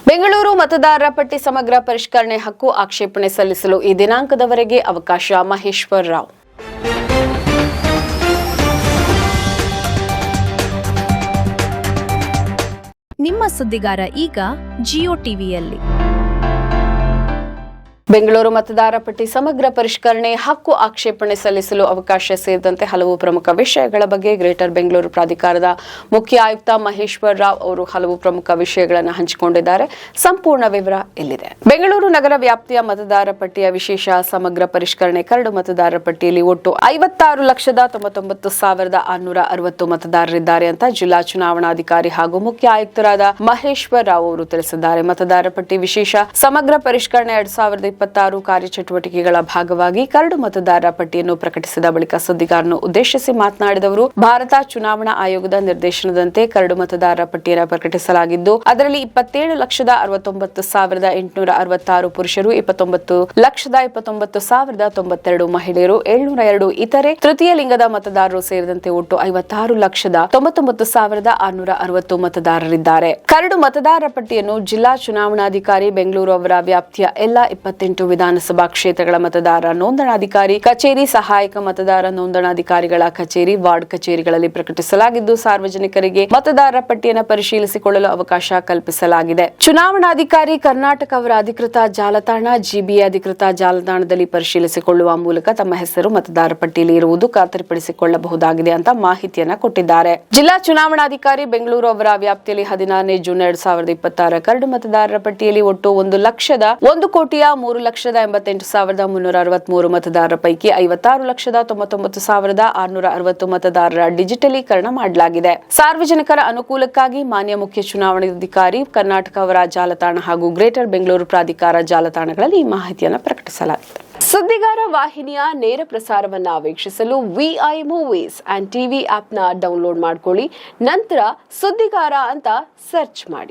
ಬೆಂಗಳೂರು ಮತದಾರರ ಪಟ್ಟಿ ಸಮಗ್ರ ಪರಿಷ್ಕರಣೆ ಹಕ್ಕು ಆಕ್ಷೇಪಣೆ ಸಲ್ಲಿಸಲು ಈ ದಿನಾಂಕದವರೆಗೆ ಅವಕಾಶ. ಮಹೇಶ್ವರ್ ರಾವ್. ನಿಮ್ಮ ಸುದ್ದಿಗಾರ ಈಗ ಜಿಯೋ ಟಿವಿಯಲ್ಲಿ. ಬೆಂಗಳೂರು ಮತದಾರರ ಪಟ್ಟಿ ಸಮಗ್ರ ಪರಿಷ್ಕರಣೆ ಹಕ್ಕು ಆಕ್ಷೇಪಣೆ ಸಲ್ಲಿಸಲು ಅವಕಾಶ ಸೇರಿದಂತೆ ಹಲವು ಪ್ರಮುಖ ವಿಷಯಗಳ ಬಗ್ಗೆ ಗ್ರೇಟರ್ ಬೆಂಗಳೂರು ಪ್ರಾಧಿಕಾರದ ಮುಖ್ಯ ಆಯುಕ್ತ ಮಹೇಶ್ವರ್ ರಾವ್ ಅವರು ಹಲವು ಪ್ರಮುಖ ವಿಷಯಗಳನ್ನು ಹಂಚಿಕೊಂಡಿದ್ದಾರೆ. ಸಂಪೂರ್ಣ ವಿವರ ಇಲ್ಲಿದೆ. ಬೆಂಗಳೂರು ನಗರ ವ್ಯಾಪ್ತಿಯ ಮತದಾರರ ಪಟ್ಟಿಯ ವಿಶೇಷ ಸಮಗ್ರ ಪರಿಷ್ಕರಣೆ ಕರಡು ಮತದಾರರ ಪಟ್ಟಿಯಲ್ಲಿ ಒಟ್ಟು 56,99,660 ಮತದಾರರಿದ್ದಾರೆ ಅಂತ ಜಿಲ್ಲಾ ಚುನಾವಣಾಧಿಕಾರಿ ಹಾಗೂ ಮುಖ್ಯ ಆಯುಕ್ತರಾದ ಮಹೇಶ್ವರ್ ರಾವ್ ಅವರು ತಿಳಿಸಿದ್ದಾರೆ. ಮತದಾರರ ಪಟ್ಟಿ ವಿಶೇಷ ಸಮಗ್ರ ಪರಿಷ್ಕರಣೆ 2026 ಕಾರ್ಯಚಟುವಟಿಕೆಗಳ ಭಾಗವಾಗಿ ಕರಡು ಮತದಾರರ ಪಟ್ಟಿಯನ್ನು ಪ್ರಕಟಿಸಿದ ಬಳಿಕ ಸುದ್ದಿಗಾರರನ್ನು ಉದ್ದೇಶಿಸಿ ಮಾತನಾಡಿದ ಅವರು, ಭಾರತ ಚುನಾವಣಾ ಆಯೋಗದ ನಿರ್ದೇಶನದಂತೆ ಕರಡು ಮತದಾರರ ಪಟ್ಟಿಯನ್ನು ಪ್ರಕಟಿಸಲಾಗಿದ್ದು, ಅದರಲ್ಲಿ 27,69,866 ಪುರುಷರು, 29,29,092 ಮಹಿಳೆಯರು, 702 ಇತರೆ ತೃತೀಯ ಲಿಂಗದ ಮತದಾರರು ಸೇರಿದಂತೆ ಒಟ್ಟು 56,99,660 ಮತದಾರರಿದ್ದಾರೆ. ಕರಡು ಮತದಾರರ ಪಟ್ಟಿಯನ್ನು ಜಿಲ್ಲಾ ಚುನಾವಣಾಧಿಕಾರಿ ಬೆಂಗಳೂರು ಅವರ ವ್ಯಾಪ್ತಿಯ ಎಲ್ಲಾ 28 ವಿಧಾನಸಭಾ ಕ್ಷೇತ್ರಗಳ ಮತದಾರ ನೋಂದಣಾಧಿಕಾರಿ ಕಚೇರಿ, ಸಹಾಯಕ ಮತದಾರ ನೋಂದಣಾಧಿಕಾರಿಗಳ ಕಚೇರಿ, ವಾರ್ಡ್ ಕಚೇರಿಗಳಲ್ಲಿ ಪ್ರಕಟಿಸಲಾಗಿದ್ದು, ಸಾರ್ವಜನಿಕರಿಗೆ ಮತದಾರರ ಪಟ್ಟಿಯನ್ನು ಪರಿಶೀಲಿಸಿಕೊಳ್ಳಲು ಅವಕಾಶ ಕಲ್ಪಿಸಲಾಗಿದೆ. ಚುನಾವಣಾಧಿಕಾರಿ ಕರ್ನಾಟಕ ಅವರ ಅಧಿಕೃತ ಜಾಲತಾಣ ಜಿಬಿಎ ಅಧಿಕೃತ ಜಾಲತಾಣದಲ್ಲಿ ಪರಿಶೀಲಿಸಿಕೊಳ್ಳುವ ಮೂಲಕ ತಮ್ಮ ಹೆಸರು ಮತದಾರರ ಪಟ್ಟಿಯಲ್ಲಿ ಇರುವುದು ಖಾತರಿಪಡಿಸಿಕೊಳ್ಳಬಹುದಾಗಿದೆ ಅಂತ ಮಾಹಿತಿಯನ್ನ ಕೊಟ್ಟಿದ್ದಾರೆ. ಜಿಲ್ಲಾ ಚುನಾವಣಾಧಿಕಾರಿ ಬೆಂಗಳೂರು ಅವರ ವ್ಯಾಪ್ತಿಯಲ್ಲಿ 16 ಜೂನ್ 2026 ಕರಡು ಮತದಾರರ ಪಟ್ಟಿಯಲ್ಲಿ ಒಟ್ಟು 1,03,88,363 ಮತದಾರರ ಪೈಕಿ 56,99,660 ಮತದಾರರ ಡಿಜಿಟಲೀಕರಣ ಮಾಡಲಾಗಿದೆ. ಸಾರ್ವಜನಿಕರ ಅನುಕೂಲಕ್ಕಾಗಿ ಮಾನ್ಯ ಮುಖ್ಯ ಚುನಾವಣಾಧಿಕಾರಿ ಕರ್ನಾಟಕ ಅವರ ಜಾಲತಾಣ ಹಾಗೂ ಗ್ರೇಟರ್ ಬೆಂಗಳೂರು ಪ್ರಾಧಿಕಾರ ಜಾಲತಾಣಗಳಲ್ಲಿ ಈ ಮಾಹಿತಿಯನ್ನು ಪ್ರಕಟಿಸಲಾಗಿದೆ. ಸುದ್ದಿಗಾರ ವಾಹಿನಿಯ ನೇರ ಪ್ರಸಾರವನ್ನ ವೀಕ್ಷಿಸಲು ವಿಐ ಮೂವೀಸ್ ಅಂಡ್ ಟಿವಿ ಆಪ್ನ ಡೌನ್ಲೋಡ್ ಮಾಡಿಕೊಳ್ಳಿ. ನಂತರ ಸುದ್ದಿಗಾರ ಅಂತ ಸರ್ಚ್ ಮಾಡಿ.